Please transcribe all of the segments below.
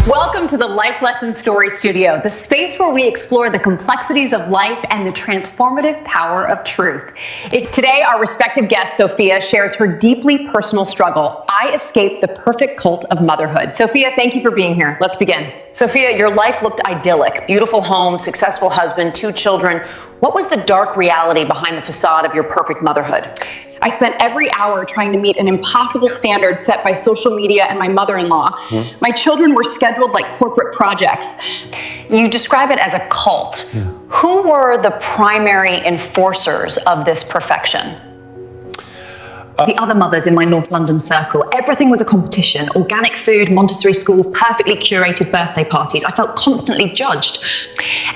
Welcome to the Life Lesson Story Studio, the space where we explore the complexities of life and the transformative power of truth. Today, our respected guest, Sophia, shares her deeply personal struggle. I escaped the perfect cult of motherhood. Sophia, thank you for being here. Let's begin. Sophia, your life looked idyllic. Beautiful home, successful husband, 2 children. What was the dark reality behind the facade of your perfect motherhood? I spent every hour trying to meet an impossible standard set by social media and my mother-in-law. My children were scheduled like corporate projects. You describe it as a cult. Who were the primary enforcers of this perfection? The other mothers in my North London circle. Everything was a competition. Organic food, Montessori schools, perfectly curated birthday parties. I felt constantly judged.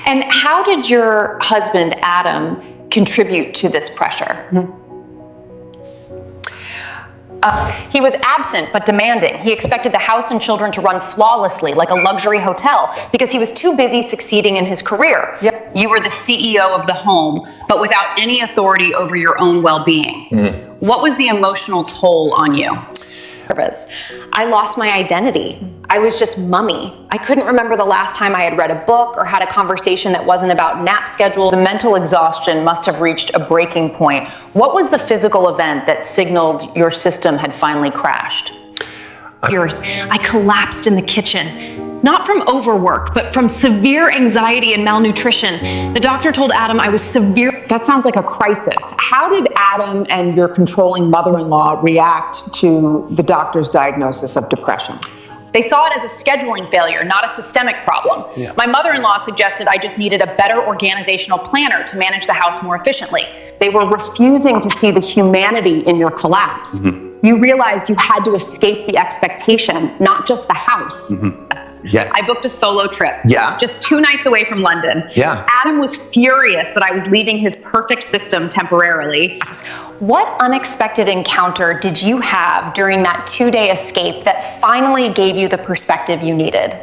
And how did your husband, Adam, contribute to this pressure? He was absent but demanding. He expected the house and children to run flawlessly like a luxury hotel because he was too busy succeeding in his career. Yep. You were the CEO of the home, but without any authority over your own well-being. What was the emotional toll on you? I lost my identity. I was just mummy. I couldn't remember the last time I had read a book or had a conversation that wasn't about nap schedule. The mental exhaustion must have reached a breaking point. What was the physical event that signaled your system had finally crashed? I collapsed in the kitchen. Not from overwork, but from severe anxiety and malnutrition. The doctor told Adam I was severe. That sounds like a crisis. How did Adam and your controlling mother-in-law react to the doctor's diagnosis of depression? They saw it as a scheduling failure, not a systemic problem. My mother-in-law suggested I just needed a better organizational planner to manage the house more efficiently. They were refusing to see the humanity in your collapse. You realized you had to escape the expectation, not just the house. I booked a solo trip. Just 2 nights away from London. Adam was furious that I was leaving his perfect system temporarily. What unexpected encounter did you have during that 2-day escape that finally gave you the perspective you needed?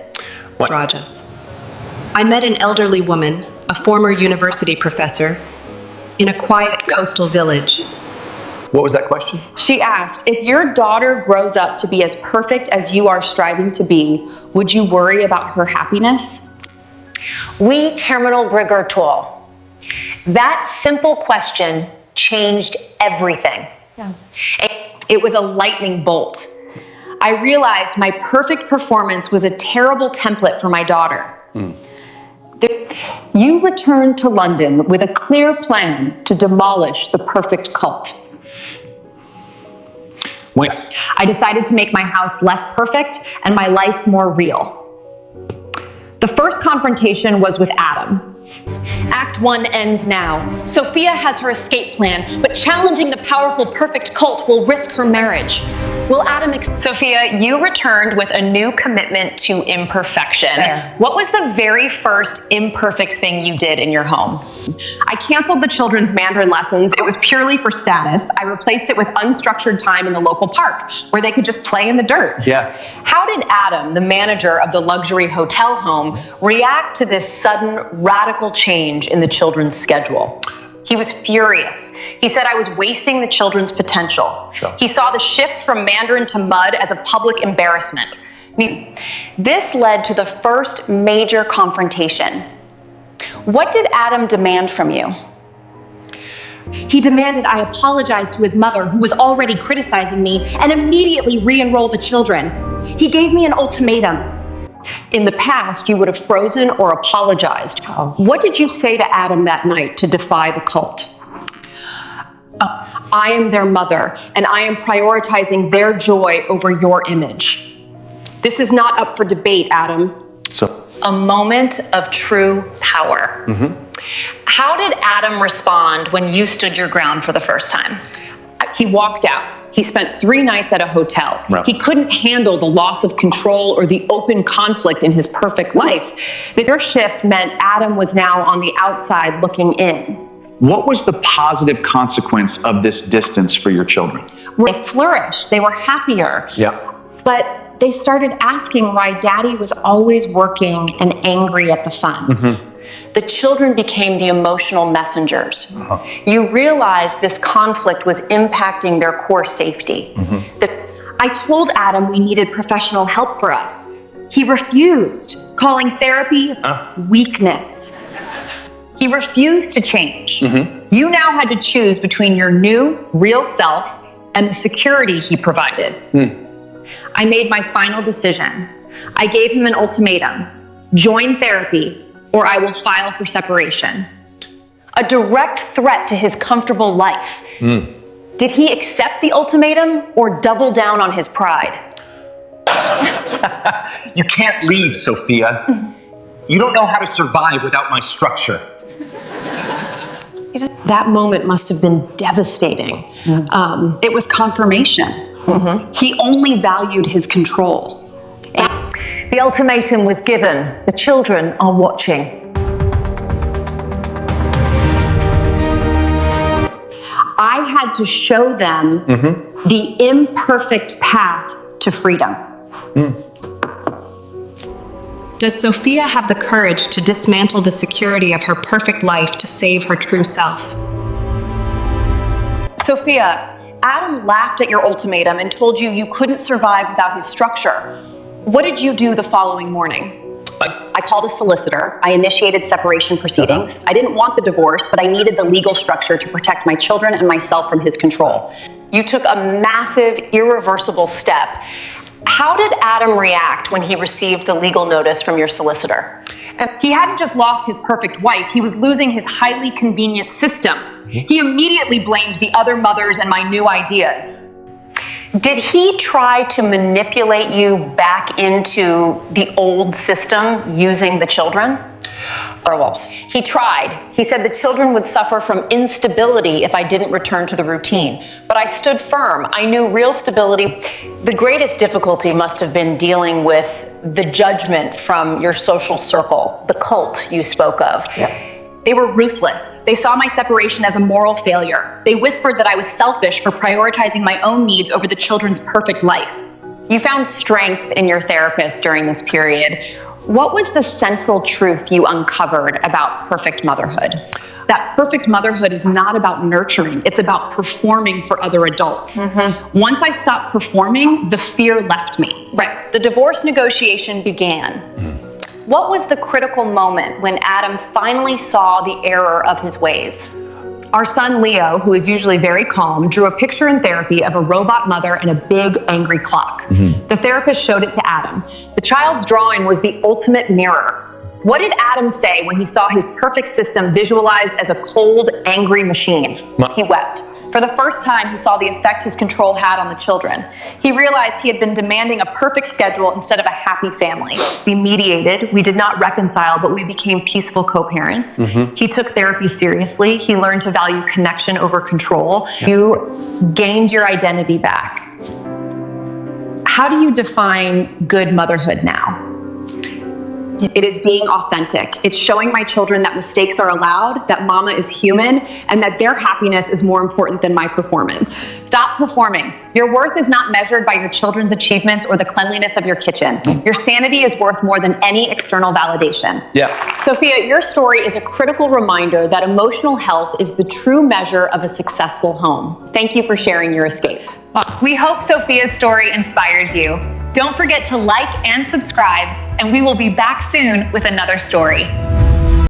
Rajas. I met an elderly woman, a former university professor, in a quiet coastal village. What was that question? She asked, if your daughter grows up to be as perfect as you are striving to be, would you worry about her happiness? We terminal rigor. That simple question changed everything. It was a lightning bolt. I realized my perfect performance was a terrible template for my daughter. You returned to London with a clear plan to demolish the perfect cult. Yes. I decided to make my house less perfect and my life more real. The first confrontation was with Adam. Act 1 ends now. Sophia has her escape plan, but challenging the powerful perfect cult will risk her marriage. Will Adam Sophia, you returned with a new commitment to imperfection. What was the very first imperfect thing you did in your home? I canceled the children's Mandarin lessons. It was purely for status. I replaced it with unstructured time in the local park where they could just play in the dirt. How did Adam, the manager of the luxury hotel home, react to this sudden radical change in the children's schedule? He was furious. He said I was wasting the children's potential. He saw the shift from Mandarin to mud as a public embarrassment. This led to the first major confrontation. What did Adam demand from you? He demanded I apologize to his mother, who was already criticizing me, and immediately re-enroll the children. He gave me an ultimatum. In the past, you would have frozen or apologized. What did you say to Adam that night to defy the cult? I am their mother, and I am prioritizing their joy over your image. This is not up for debate, Adam. A moment of true power. How did Adam respond when you stood your ground for the first time? He walked out. He spent 3 nights at a hotel. He couldn't handle the loss of control or the open conflict in his perfect life. Their shift meant Adam was now on the outside looking in. What was the positive consequence of this distance for your children? They flourished. They were happier. But they started asking why Daddy was always working and angry at the fun. The children became the emotional messengers. You realized this conflict was impacting their core safety. I told Adam we needed professional help for us. He refused, calling therapy weakness. He refused to change. You now had to choose between your new, real self and the security he provided. I made my final decision. I gave him an ultimatum: join therapy or I will file for separation. A direct threat to his comfortable life. Did he accept the ultimatum or double down on his pride? You can't leave, Sophia. You don't know how to survive without my structure. That moment must have been devastating. It was confirmation. He only valued his control. The ultimatum was given. The children are watching. I had to show them the imperfect path to freedom. Does Sophia have the courage to dismantle the security of her perfect life to save her true self? Sophia, Adam laughed at your ultimatum and told you you couldn't survive without his structure. What did you do the following morning? I called a solicitor. I initiated separation proceedings. I didn't want the divorce, but I needed the legal structure to protect my children and myself from his control. You took a massive, irreversible step. How did Adam react when he received the legal notice from your solicitor? And he hadn't just lost his perfect wife, he was losing his highly convenient system. He immediately blamed the other mothers and my new ideas. Did he try to manipulate you back into the old system using the children? He tried. He said the children would suffer from instability if I didn't return to the routine. But I stood firm. I knew real stability. The greatest difficulty must have been dealing with the judgment from your social circle, the cult you spoke of. They were ruthless. They saw my separation as a moral failure. They whispered that I was selfish for prioritizing my own needs over the children's perfect life. You found strength in your therapist during this period. What was the central truth you uncovered about perfect motherhood? That perfect motherhood is not about nurturing, it's about performing for other adults. Once I stopped performing, the fear left me. The divorce negotiation began. What was the critical moment when Adam finally saw the error of his ways? Our son Leo, who is usually very calm, drew a picture in therapy of a robot mother and a big angry clock. The therapist showed it to Adam. The child's drawing was the ultimate mirror. What did Adam say when he saw his perfect system visualized as a cold, angry machine? He wept. For the first time, he saw the effect his control had on the children. He realized he had been demanding a perfect schedule instead of a happy family. We mediated, we did not reconcile, but we became peaceful co-parents. He took therapy seriously. He learned to value connection over control. You gained your identity back. How do you define good motherhood now? It is being authentic. It's showing my children that mistakes are allowed, that mama is human, and that their happiness is more important than my performance. Stop performing. Your worth is not measured by your children's achievements or the cleanliness of your kitchen. Your sanity is worth more than any external validation. Sophia, your story is a critical reminder that emotional health is the true measure of a successful home. Thank you for sharing your escape. We hope Sophia's story inspires you. Don't forget to like and subscribe, and we will be back soon with another story.